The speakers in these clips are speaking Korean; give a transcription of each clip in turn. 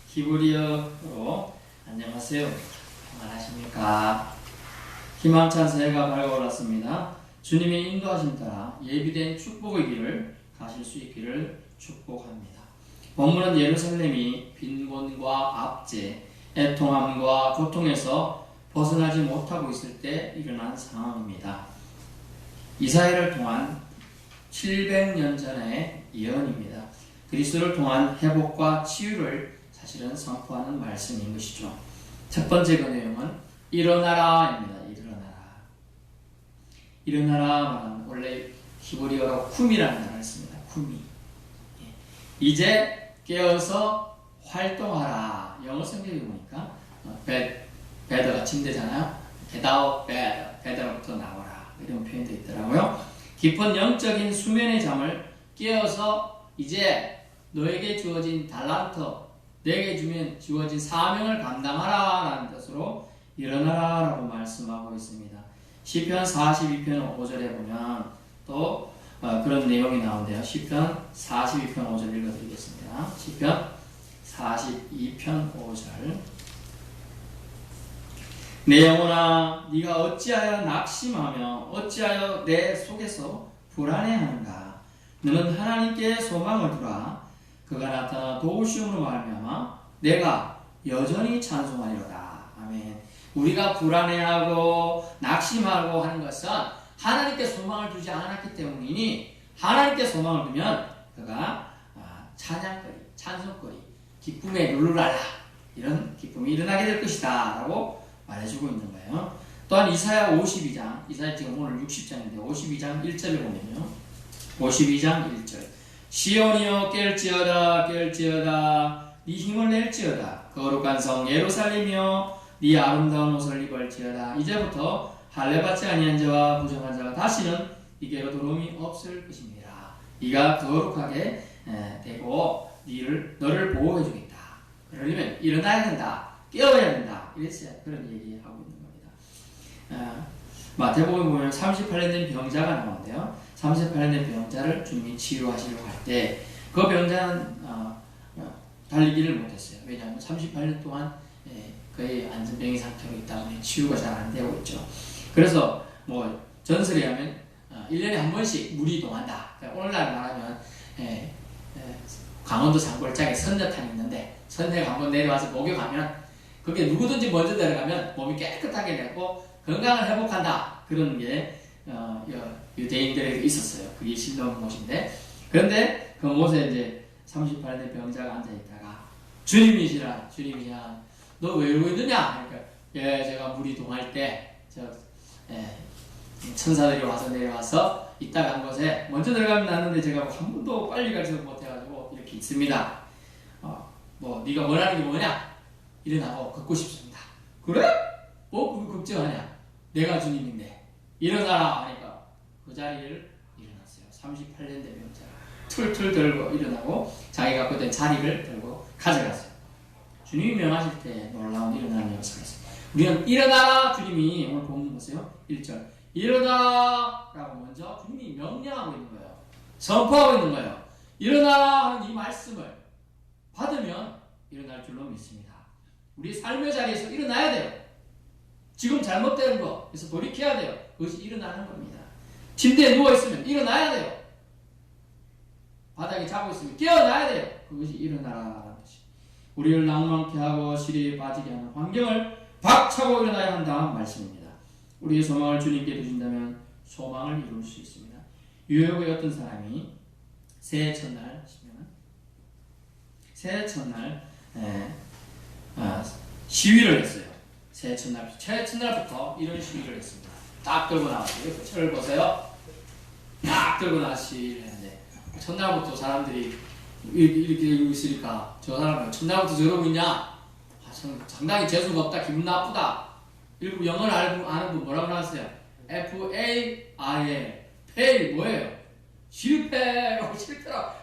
히브리어로 안녕하세요. 안녕하십니까. 희망찬 새해가 밝아올랐습니다. 주님의 인도하심 따라 예비된 축복의 길을 가실 수 있기를 축복합니다. 본문은 예루살렘이 빈곤과 압제, 애통함과 고통에서 벗어나지 못하고 있을 때 일어난 상황입니다. 이사야를 통한 700년 전의 예언입니다. 그리스도를 통한 회복과 치유를 사실은 선포하는 말씀인 것이죠. 첫 번째 그 내용은 일어나라입니다. 일어나라 말은 원래 히브리어로 쿰이라는 단어를 씁니다. 쿰이. 이제 깨어서 활동하라. 영어 성경에 보니까 bed가 침대잖아요. get out bed, bed로부터 나오라 이런 표현도 있더라고요. 깊은 영적인 수면의 잠을 깨어서 이제 너에게 주어진 달란트, 내게 주어진 사명을 감당하라 라는 뜻으로 일어나라 라고 말씀하고 있습니다. 시편 42편 5절에 보면 또 그런 내용이 나오는데요. 시편 42편 5절 읽어드리겠습니다. 시편 42편 5절. 내 영혼아 네가 어찌하여 낙심하며 어찌하여 내 속에서 불안해하는가. 너는 하나님께 소망을 두라. 그가 나타나 도우시움으로 말미암아 내가 여전히 찬송하리로다. 아멘. 우리가 불안해하고 낙심하고 하는 것은 하나님께 소망을 두지 않았기 때문이니 하나님께 소망을 두면 그가 찬양거리, 찬송거리, 기쁨에 누르라라 이런 기쁨이 일어나게 될 것이다 라고 말해주고 있는 거예요. 또한 이사야 52장, 이사야 지금 오늘 60장인데 52장 1절을 보면요. 52장 1절. 시온이여 깰지어다 깰지어다 네 힘을 낼지어다 거룩한 성 예루살렘이여 네 아름다운 옷을 입을지어다. 이제부터 할례받지 아니한 자와 부정한 자가 다시는 이게로 들어옴이 없을 것입니다. 네가 거룩하게 되고 너를 보호해 주겠다. 그러려면 일어나야 된다. 깨어야 된다. 이랬어요. 그런 얘기하고 있는 겁니다. 마태복음 보면 38년 된 병자가 나오는데요. 38년 된 병자를 주님이 치유하시려고 할 때 그 병자는 달리기를 못했어요. 왜냐하면 38년 동안 거의 안전병의 상태로 있다 보니 치유가 잘 안 되고 있죠. 그래서 뭐 전설에 하면 1년에 한 번씩 물이 동한다. 그러니까 오늘날 말하면 강원도 산골짜기 선녀탕이 있는데 선녀가 한번 내려와서 목욕하면 그게 누구든지 먼저 내려가면 몸이 깨끗하게 되고 건강을 회복한다. 그런 게 유대인들에게 있었어요. 그게 신령 못인데 그런데 그 못에 이제 38년 병자가 앉아있다가 주님이시라 너 왜 이러고 있느냐? 그러니까 제가 물이 동할 때 천사들이 와서 내려와서 이따가 한 곳에 먼저 들어가면 났는데 제가 한 번도 빨리 가지 못해가지고 이렇게 있습니다. 뭐 네가 원하는 게 뭐냐? 일어나고 걷고 싶습니다. 그래? 그거 걱정하냐? 내가 주님인데 일어나라 하니까 그 자리를 일어났어요. 38년 된 병자가 툴툴 들고 일어나고 자기가 그때 자리를 들고 가져갔어요. 주님이 명하실 때 놀라운 일어나는 역사가 있습니다. 우리는 일어나라 주님이 오늘 본문 보세요. 1절 일어나라 라고 먼저 주님이 명령하고 있는 거예요. 선포하고 있는 거예요. 일어나라 하는 이 말씀을 받으면 일어날 줄로 믿습니다. 우리 삶의 자리에서 일어나야 돼요. 지금 잘못되는 거에서 돌이켜야 돼요. 그것이 일어나는 겁니다. 침대에 누워있으면 일어나야 돼요. 바닥에 자고 있으면 깨어나야 돼요. 그것이 일어나라는 것이. 우리를 낭만케 하고 시리에 빠지게 하는 환경을 박차고 일어나야 한다는 말씀입니다. 우리의 소망을 주님께 두신다면 소망을 이룰 수 있습니다. 뉴욕의 어떤 사람이 새해 첫날 시위를 했어요. 새해 첫날부터 이런 시위를 했습니다. 딱 들고 나왔어요. 철을 보세요. 딱 들고 나와 시위를 했는데 첫날부터 사람들이 이렇게 있으니까 저 사람은 첫날부터 저러고 있냐? 상당히 재수가 없다. 기분 나쁘다. 일부 영어를 아는 분 뭐라고 나왔어요? FAIL fail 뭐예요? 실패라고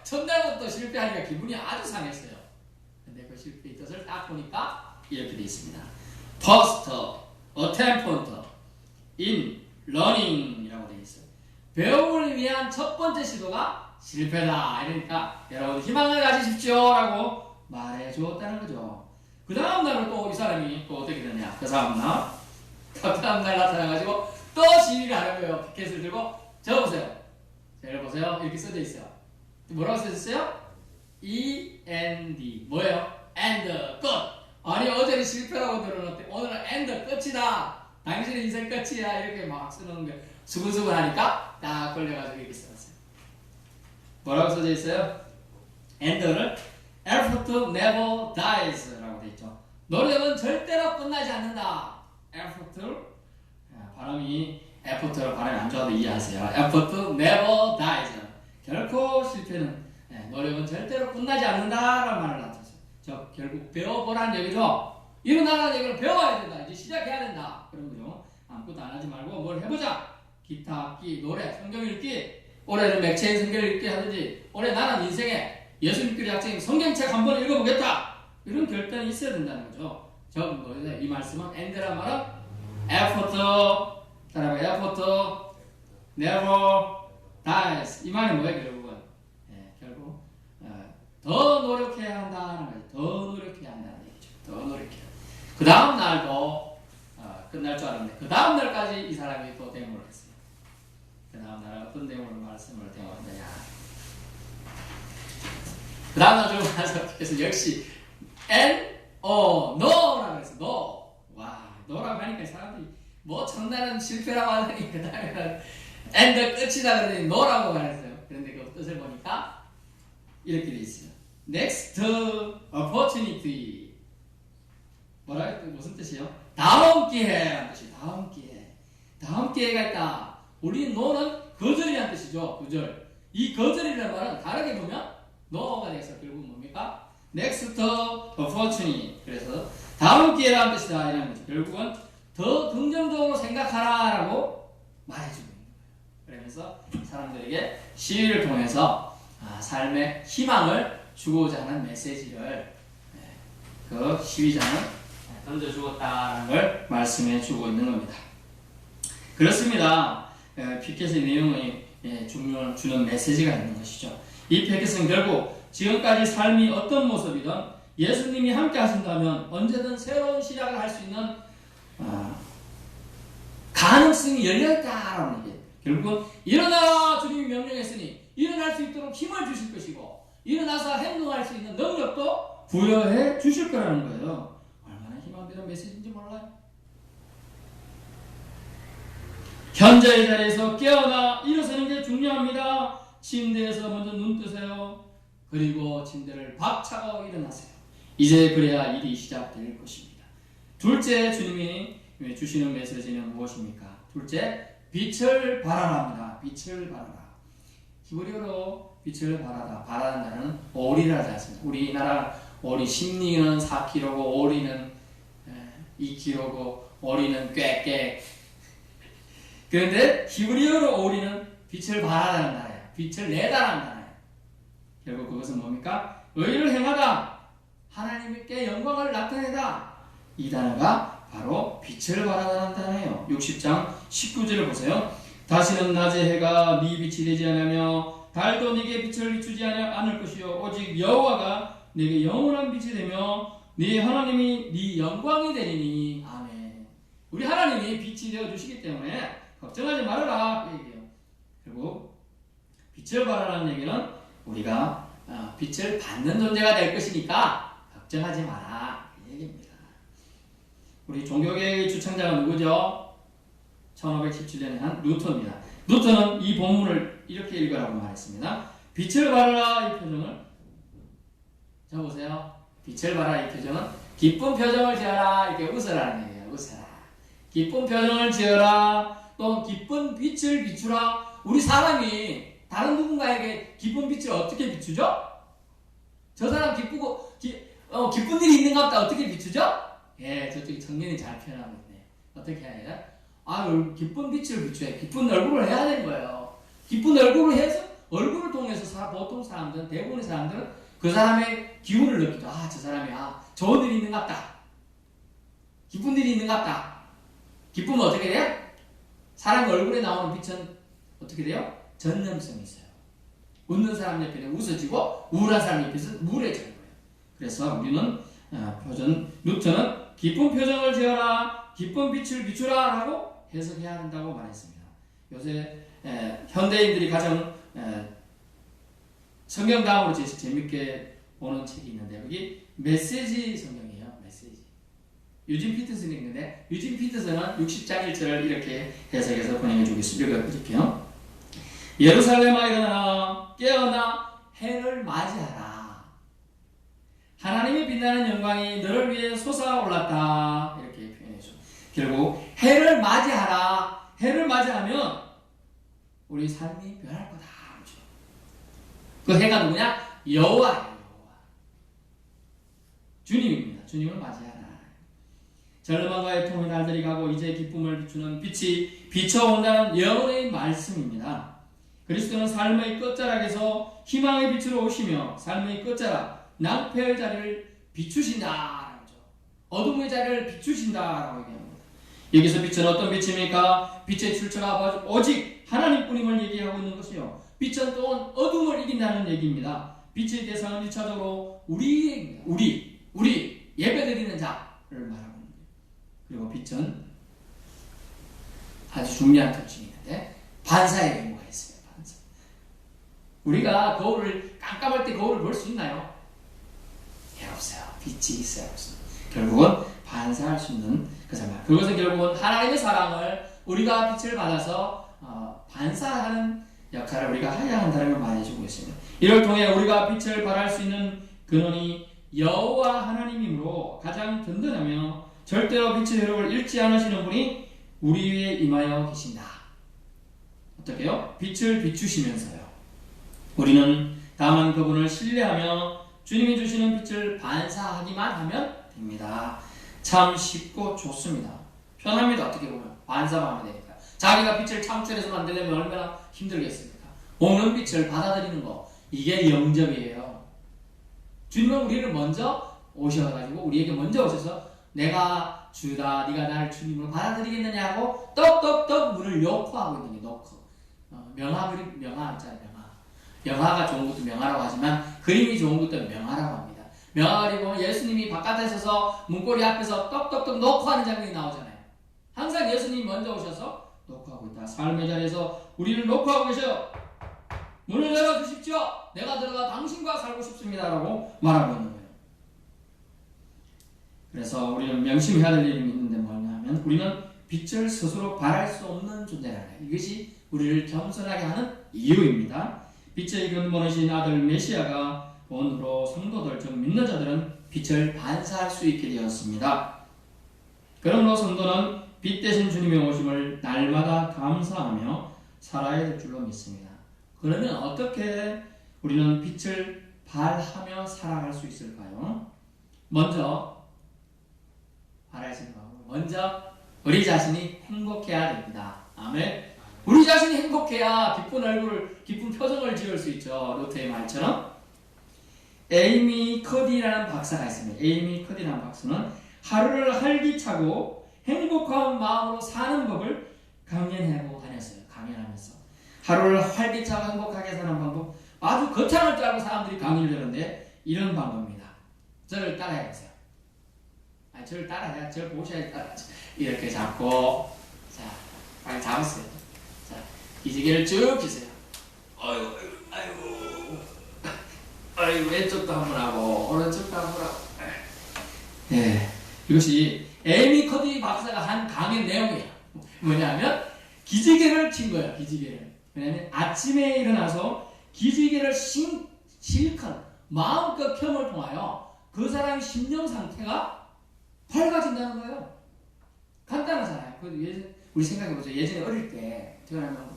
첫날부터 실패하니까 기분이 아주 상했어요. 근데 그 실패의 뜻을 딱 보니까 이렇게 되어 있습니다. First attempt in learning이라고 되어 있어요. 배움을 위한 첫 번째 시도가 실패다. 이러니까 여러분 희망을 가지십시오 라고 말해 주었다는 거죠. 그 다음 날은 또 이 사람이 또 어떻게 되냐? 그 다음 날 나타나가지고 또 시위를 하는 거예요. 피켓을 들고 적어보세요. 자, 여기 보세요. 이렇게 써져 있어요. 뭐라고 써져 있어요? END 뭐예요? end 끝. 아니 어제는 실패라고 들어놓는데 오늘은 end 끝이다. 당신의 인생 끝이야. 이렇게 막 쓰는 거 수근수근 하니까 딱 걸려가지고 이렇게 써놨어요. 뭐라고 써져 있어요? end를 effort never dies 라고 돼 있죠. 노력은 절대로 끝나지 않는다. effort 발음이 effort로 발음이 안 좋아도 이해하세요. effort never dies. 결코 실패는 노력은 절대로 끝나지 않는다라는 말을 나타냈어요. 저 결국 배워보라는 얘기죠. 일어나라는 얘기를 배워야 된다. 이제 시작해야 된다. 그런 거죠. 아무것도 안 하지 말고 뭘 해보자. 기타 악기, 노래, 성경 읽기. 올해는 맥체인 성경 읽기 하든지 올해 나는 인생에 예수 믿기를 약속인 성경책 한번 읽어보겠다. 이런 결단이 있어야 된다는 거죠. 이 말씀은 end란 말은 effort, effort never dies. 이 말이 뭐예요 결국은? 결국 더 노력해야 한다는 거죠. 더 노력해야 한다는 얘기죠. 더 노력해야. 그 다음 날도 끝날 줄 알았는데 그 다음 날까지 이 사람이 또 대모를 했어요. 그 다음 날 어떤 대모를 말씀을 대모했느냐? 그 다음 날 좀 가서 그래서 역시 no라고 했어. no. 와, no라고 하니까 사람들이 뭐 첫날은 실패라고 하더니 그 다음에는 and 끝이다 그러더니 no라고 말했어요. 그런데 그 뜻을 보니까 이렇게 돼 있어요. next opportunity. 뭐라 했 무슨 뜻이에요? 다음 기회라는 뜻이. 다음 기회가 있다. 우리 no는 거절이라는 뜻이죠. 거절. 이 거절이라는 말은 다르게 보면 no가 돼서 결국 뭡니까? next opportunity. 그래서 다음 기회라는 뜻이다. 이런 거죠. 결국은 더 긍정적으로 생각하라라고 말해주고 있는 거예요. 그러면서 사람들에게 시위를 통해서 삶의 희망을 주고자 하는 메시지를 그 시위자는 던져주었다는 걸 말씀해 주고 있는 겁니다. 그렇습니다. 피켓의 내용이 주는 메시지가 있는 것이죠. 이 피켓은 결국 지금까지 삶이 어떤 모습이든 예수님이 함께 하신다면 언제든 새로운 시작을 할 수 있는 가능성이 열려있다라는 얘기예요. 결국은 일어나라 주님이 명령했으니 일어날 수 있도록 힘을 주실 것이고 일어나서 행동할 수 있는 능력도 부여해 주실 거라는 거예요. 얼마나 희망되는 메시지인지 몰라요. 현재의 자리에서 깨어나 일어서는 게 중요합니다. 침대에서 먼저 눈 뜨세요. 그리고 침대를 박차고 일어나세요. 이제 그래야 일이 시작될 것입니다. 둘째, 주님이 주시는 메시지는 무엇입니까? 둘째, 빛을 발하랍니다. 빛을 발하라. 히브리어로 빛을 발하다. 발하는 단어는 오리라 하지 않습니다. 우리나라 오리 심리는 4kg고 오리는 2kg고 오리는 꾀꾀. 그런데 히브리어로 오리는 빛을 발하다는 단어예요. 빛을 내다라는 단어예요. 결국 그것은 뭡니까? 의를 행하다. 하나님께 영광을 나타내다. 이 단어가 바로 빛을 발하다는 단어예요. 60장 19절을 보세요. 다시는 낮에 해가 네 빛이 되지 않으며 달도 네게 빛을 비추지 않을 것이요 오직 여호와가 네게 영원한 빛이 되며 네 하나님이 네 영광이 되리니. 아멘. 우리 하나님이 빛이 되어 주시기 때문에 걱정하지 말아라 그 얘기예요. 그리고 빛을 발하라는 얘기는 우리가 빛을 받는 존재가 될 것이니까 걱정하지 마라 그 얘기입니다. 우리 종교계의 주창자가 누구죠? 1517년에 한 루터입니다. 루터는 이 본문을 이렇게 읽으라고 말했습니다. 빛을 발하라 이 표정을 적어보세요. 빛을 발하라 이 표정은 기쁜 표정을 지어라 이렇게 웃으라는 얘기예요. 웃어라. 기쁜 표정을 지어라. 또 기쁜 빛을 비추라. 우리 사람이 다른 누군가에게 기쁜 빛을 어떻게 비추죠? 저 사람 기쁘고 기쁜 일이 있는 것 같다. 어떻게 비추죠? 예, 저쪽에 청년이 잘 표현하고 있네. 어떻게 해야 돼요? 기쁜 빛을 비춰야 기쁜 얼굴을 해야 되는 거예요. 기쁜 얼굴을 해서 얼굴을 통해서 보통 사람들은 대부분의 사람들은 그 사람의 기운을 느끼죠. 저 사람이 좋은 일이 있는 것 같다. 기쁜 일이 있는 것 같다. 기쁘면 어떻게 돼요? 사람 얼굴에 나오는 빛은 어떻게 돼요? 전념성이 있어요. 웃는 사람 옆에는 웃어지고 우울한 사람 옆에서는 우울해지는 거예요. 그래서 우리는 루터는 기쁜 표정을 지어라, 기쁜 빛을 비추라 라고 해석해야 한다고 말했습니다. 요새 현대인들이 가장 성경 다음으로 재밌게 보는 책이 있는데 여기 메시지 성경이에요. 메시지. 유진 피터슨이 있는데 유진 피터슨은 60장 1절을 이렇게 해석해서 번역해 주겠습니다. 읽어드릴게요. 예루살렘아 일어나라, 깨어나 해를 맞이하라. 하나님의 빛나는 영광이 너를 위해 솟아올랐다. 이렇게 표현해줘. 결국 해를 맞이하라. 해를 맞이하면 우리 삶이 변할 거다. 그 해가 누구냐? 여호와예요. 여호와. 주님입니다. 주님을 맞이하라. 절망과 애통의 날들이 가고 이제 기쁨을 비추는 빛이 비춰온다는 영원의 말씀입니다. 그리스도는 삶의 끝자락에서 희망의 빛으로 오시며 삶의 끝자락, 낭패의 자리를 비추신다. 어둠의 자리를 비추신다라고 얘기합니다. 여기서 빛은 어떤 빛입니까? 빛의 출처가 오직 하나님뿐임을 얘기하고 있는 것이요. 빛은 또한 어둠을 이긴다는 얘기입니다. 빛의 대상은 1차적으로 우리 예배드리는 자를 말하고 있는 거예요. 그리고 빛은 아주 중요한 특징이 있는데 반사의 의무가 있어요. 반사. 우리가 거울을 깜깜할 때 거울을 볼 수 있나요? 없어요. 빛이 있어야 없습니다. 결국은 반사할 수 있는 그것은 결국은 하나님의 사랑을 우리가 빛을 받아서 반사하는 역할을 우리가 해야 한다는 걸 말해주고 있습니다. 이를 통해 우리가 빛을 발할 수 있는 근원이 여호와 하나님이므로 가장 든든하며 절대로 빛의 흐름을 잃지 않으시는 분이 우리 위에 임하여 계신다. 어떻게요? 빛을 비추시면서요. 우리는 다만 그분을 신뢰하며 주님이 주시는 빛을 반사하기만 하면 됩니다. 참 쉽고 좋습니다. 편합니다. 어떻게 보면 반사만 하면 되니까. 자기가 빛을 창출해서 만들려면 얼마나 힘들겠습니까? 오는 빛을 받아들이는 거, 이게 영접이에요. 주님은 우리를 먼저 오셔가지고 우리에게 먼저 오셔서 내가 주다, 네가 나를 주님으로 받아들이겠느냐 하고 떡떡떡 문을 요구하고 있는 게 놓고 명화 있잖아요. 명화가 좋은 것도 명화라고 하지만 그림이 좋은 것도 명화라고 합니다. 명화 그리고 예수님이 바깥에 서서 문고리 앞에서 떡떡떡 놓고 하는 장면이 나오잖아요. 항상 예수님이 먼저 오셔서 놓고 하고 있다. 삶의 자리에서 우리를 놓고 하고 계셔요. 문을 열어주십시오. 내가 들어가 당신과 살고 싶습니다. 라고 말하고 있는 거예요. 그래서 우리는 명심해야 될 일이 있는데 뭐냐면 우리는 빛을 스스로 발할 수 없는 존재라는 거예요. 이것이 우리를 겸손하게 하는 이유입니다. 빛의 근본이신 아들 메시아가 온으로 성도들 즉 믿는 자들은 빛을 반사할 수 있게 되었습니다. 그러므로 성도는 빛 대신 주님의 오심을 날마다 감사하며 살아야 될 줄로 믿습니다. 그러면 어떻게 우리는 빛을 발하며 살아갈 수 있을까요? 먼저 먼저 우리 자신이 행복해야 됩니다. 아멘. 우리 자신이 행복해야 기쁜 얼굴, 기쁜 표정을 지을 수 있죠. 루터의 말처럼. 에이미 커디라는 박사가 있습니다. 에이미 커디라는 박사는 하루를 활기차고 행복한 마음으로 사는 법을 강연하고 다녔어요. 강연하면서 하루를 활기차고 행복하게 사는 방법, 아주 거창할 줄 알고 사람들이 강의를 하는데 이런 방법입니다. 저를 따라해보세요. 저를 따라해야, 저를 보셔야 따라하죠. 이렇게 잡고, 자, 빨리 잡으세요. 자, 기지개를 쭉 펴세요. 아이고, 왼쪽도 한번 하고, 오른쪽도 한번 하고. 예, 이것이 에이미 커디 박사가 한 강의 내용이에요. 뭐냐면, 기지개를 친 거예요, 기지개를. 왜냐면, 아침에 일어나서 기지개를 실컷 마음껏 켬을 통하여 그 사람의 심령 상태가 밝아진다는 거예요. 간단하잖아요. 우리 생각해보죠. 예전에 어릴 때 태어나면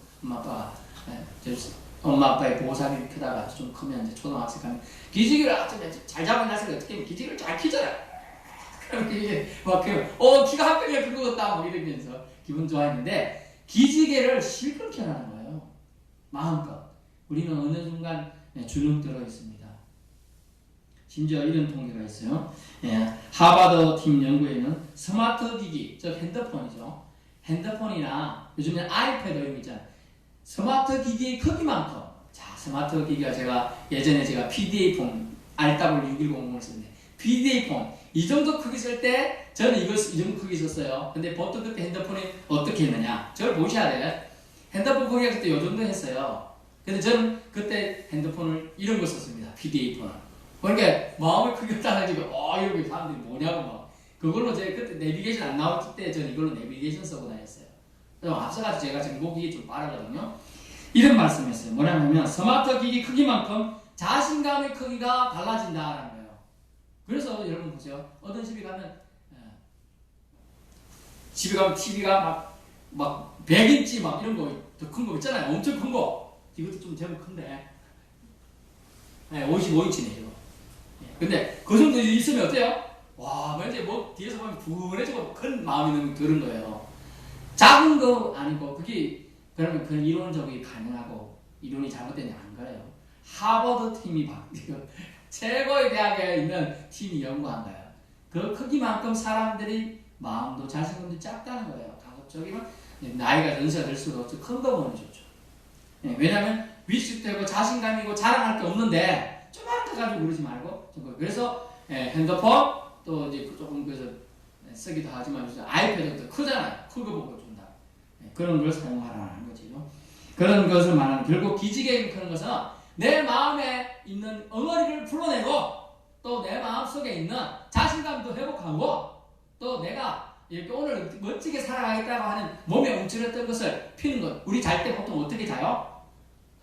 엄마 아빠의 보호사비를 켜다가 좀 크면 이제 초등학생 가면 기지개를 잘 잡아놨으니까 어떻게 하면 기지개를 잘 키잖아요. 그럼 이게 키가 한 뼘이나 큰 것 같다 이러면서 기분 좋아했는데 기지개를 실컷 켜라는 거예요. 마음껏. 우리는 어느 순간 주눅 들어 있습니다. 심지어 이런 통계가 있어요. 하버드 팀 연구에는 스마트 기기, 즉 핸드폰이죠. 핸드폰이나 요즘에 아이패드 이런 거 있잖아요. 스마트 기기의 크기만큼, 자, 스마트 기기가 예전에 제가 PDA 폰 RW6100을 쓰는데 PDA 폰. 이 정도 크기 쓸 때 저는 이 정도 크기 썼어요. 근데 보통 그때 핸드폰이 어떻게 했느냐? 저를 보셔야 돼. 핸드폰 크기가 그때 이 정도 했어요. 근데 저는 그때 핸드폰을 이런 거 썼습니다. PDA 폰을. 그러니까 마음의 크기가 작아지고 이러고 사람들이 뭐냐고 막. 그걸로 제가 그때 내비게이션 안 나왔을 때 저는 이걸로 내비게이션 쓰고 다녔어요. 앞서가지고 제가 정보기기 좀 빠르거든요. 이런 말씀했어요. 뭐냐면 스마트 기기 크기만큼 자신감의 크기가 달라진다라는 거예요. 그래서 여러분 보세요. 어떤 집에 가면 TV가 막 100인치 막 이런 거 더 큰 거 있잖아요. 엄청 큰 거. 이것도 좀 제법 큰데 55인치네 이거. 근데 그 정도 있으면 어때요? 와, 왠지 뭐 뒤에서 보면 분해지고 큰 마음이 드는 거예요. 작은 거 아니고 그러면 그 이론적이 가능하고 이론이 잘못되냐 안 그래요. 하버드 팀이 최고의 대학에 있는 팀이 연구한 거예요. 그 크기만큼 사람들이 마음도 자신감도 작다는 거예요. 가급적이면 나이가 연세가 들수록 큰 거 보면 좋죠. 왜냐하면 위축되고 자신감이고 자랑할 게 없는데 조그만 거 가지고 그러지 말고 그래서 핸드폰 또 이제 조금 그래서 쓰기도 하지만 아이패드도 크잖아요. 큰 거 보고 준다. 그런 걸 사용하라는 거죠. 그런 것을 말하는 결국 기지개 그런 것은 내 마음에 있는 엉어리를 풀어내고 또 내 마음 속에 있는 자신감도 회복하고 또 내가 이렇게 오늘 멋지게 살아가겠다고 하는 몸에 움츠렸던 것을 피는 것. 우리 잘 때 보통 어떻게 자요?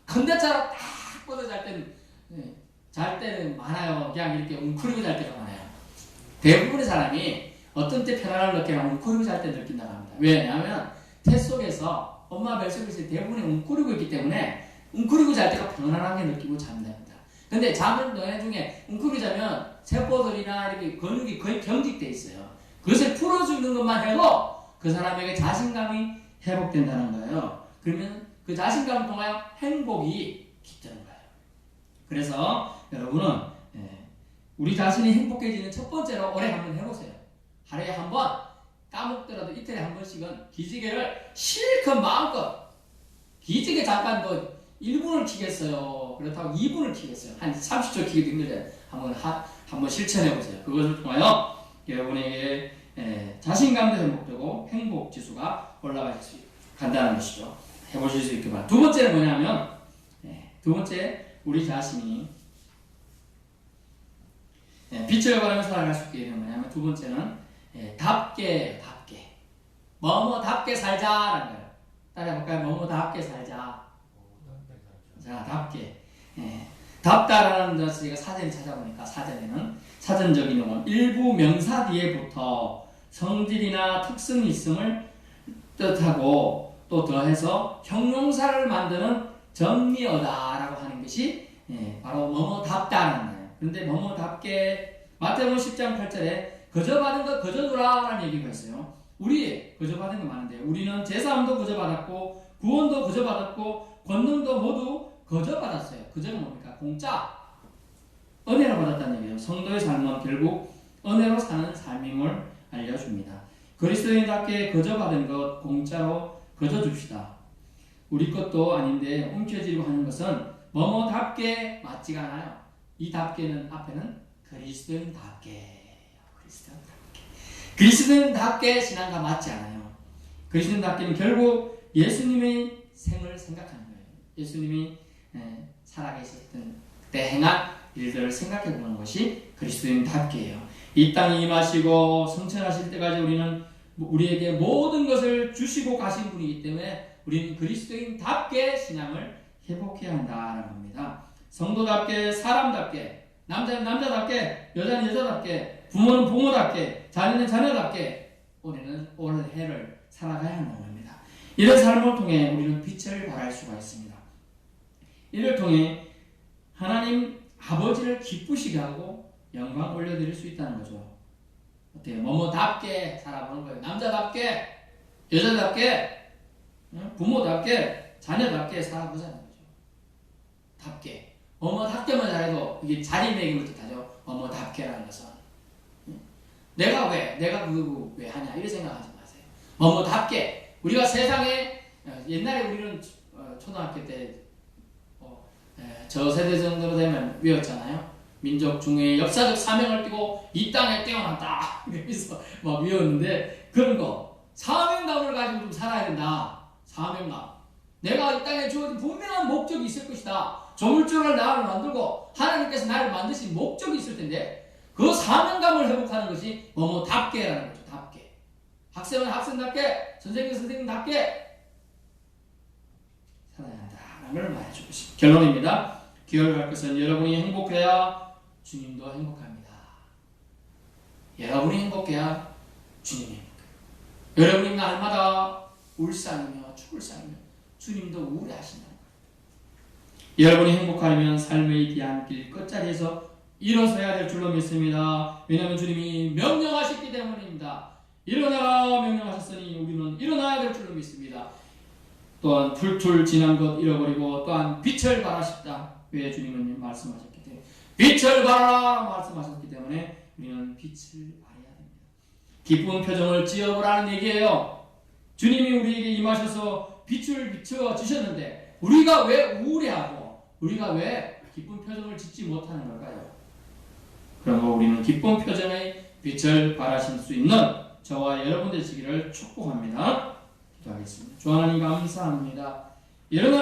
건대처럼 딱 뻗어 잘 때는 많아요. 그냥 이렇게 웅크리고 잘 때가 많아요. 대부분의 사람이 어떤 때 편안함을 느끼나 웅크리고 잘 때 느낀다고 합니다. 왜냐하면 태 속에서 엄마 뱃속에서 대부분이 웅크리고 있기 때문에 웅크리고 잘 때가 편안하게 느끼고 잠답니다. 근데 잠을 너네 중에 웅크리고 자면 세포들이나 이렇게 근육이 거의 경직돼 있어요. 그것을 풀어주는 것만 해도 그 사람에게 자신감이 회복된다는 거예요. 그러면 그 자신감을 통하여 행복이 깃드는 거예요. 그래서 여러분은 우리 자신이 행복해지는 첫 번째로 올해 한번 해보세요. 하루에 한 번, 까먹더라도 이틀에 한 번씩은 기지개를 실컷 마음껏 기지개 잠깐 1분을 키겠어요. 그렇다고 2분을 키겠어요. 한 30초 키기도 힘들잖아요. 한번 실천해보세요. 그것을 통하여 여러분에게 자신감도 회복되고 행복 지수가 올라간다는 것이죠. 해보실 수 있게 바랍니다. 두 번째는 뭐냐면 두 번째 우리 자신이 빛을 발하며 살아갈 수 있게 되는 뭐냐면 두 번째는 답게 뭐뭐답게 살자라는 거예요. 따라해볼까요? 뭐뭐답게 살자. 자, 답게. 답다라는 것을 제가 사전에 찾아보니까 사전에는 사전적인 용어 일부 명사 뒤에부터 성질이나 특성이 있음을 뜻하고 또 더해서 형용사를 만드는 정리어다라고 하는 것이 바로 뭐뭐답다라는 거예요. 그런데 뭐뭐답게 마태복음 10장 8절에 거저받은 것 거저두라라는 얘기가 있어요. 우리 거저받은 거 많은데 우리는 제사함도 거저받았고 구원도 거저받았고 권능도 모두 거저받았어요. 거저가 뭡니까? 공짜. 은혜로 받았다는 얘기예요. 성도의 삶은 결국 은혜로 사는 삶임을 알려줍니다. 그리스도인답게 거저받은 것 공짜로 거저줍시다. 우리 것도 아닌데 움켜쥐려고 하는 것은 뭐뭐답게 맞지가 않아요. 이 답게는 앞에는 그리스도인답게 그리스도인답게 신앙과 맞지 않아요. 그리스도인답게는 결국 예수님의 생을 생각하는 거예요. 예수님이 살아계셨던 그때 행한 일들을 생각해 보는 것이 그리스도인답게예요. 이 땅에 임하시고 성천하실 때까지 우리는 우리에게 모든 것을 주시고 가신 분이기 때문에 우리는 그리스도인답게 신앙을 회복해야 한다는 겁니다. 성도답게, 사람답게, 남자는 남자답게, 여자는 여자답게, 부모는 부모답게, 자녀는 자녀답게 올해를 살아가야 한다는 겁니다. 이런 삶을 통해 우리는 빛을 발할 수가 있습니다. 이를 통해 하나님 아버지를 기쁘시게 하고 영광 올려드릴 수 있다는 거죠. 어때요? 뭐뭐답게 살아보는 거예요. 남자답게, 여자답게, 부모답게, 자녀답게 살아보자는 거죠. 답게. 뭐뭐답게만 잘해도 이게 자리매김을 뜻하죠. 뭐뭐답게라는 것은. 내가 그거 왜 하냐 이런 생각하지 마세요. 뭐뭐답게. 우리가 세상에 옛날에 우리는 초등학교 때 저 세대 정도로 되면 외웠잖아요. 민족 중에 역사적 사명을 띠고 이 땅에 태어났다. 그래서 막 외웠는데 그런 거 사명감을 가지고 좀 살아야 된다. 사명감. 내가 이 땅에 주어진 분명한 목적이 있을 것이다. 조물주를 나를 만들고 하나님께서 나를 만드신 목적이 있을 텐데 그 사명감을 회복하는 것이 뭐뭐답게라는 거죠. 답게. 학생은 학생답게, 선생님은 선생님답게 살아야 한다는 걸 말해주고 싶습니다. 결론입니다. 기억할 것은 여러분이 행복해야 주님도 행복합니다. 여러분이 행복해야 주님이 행복해요. 여러분이 날마다 울상이며 죽을 상이며 주님도 우울해하신다는 거예요. 여러분이 행복하려면 삶의 뒤안길 끝자리에서 일어서야 될 줄로 믿습니다. 왜냐하면 주님이 명령하셨기 때문입니다. 일어나라 명령하셨으니 우리는 일어나야 될 줄로 믿습니다. 또한 툴툴 지난 것 잃어버리고 또한 빛을 발하십다. 왜 주님은 말씀하셨기 때문에 빛을 발하라 말씀하셨기 때문에 우리는 빛을 발해야 됩니다. 기쁜 표정을 지어보라는 얘기예요. 주님이 우리에게 임하셔서 빛을 비춰 주셨는데 우리가 왜 우울해하고 우리가 왜 기쁜 표정을 짓지 못하는 걸까요? 그러므로 우리는 기쁜 표정의 빛을 발하실 수 있는 저와 여러분 되시기를 축복합니다. 기도하겠습니다. 주 하나님 감사합니다. 일어나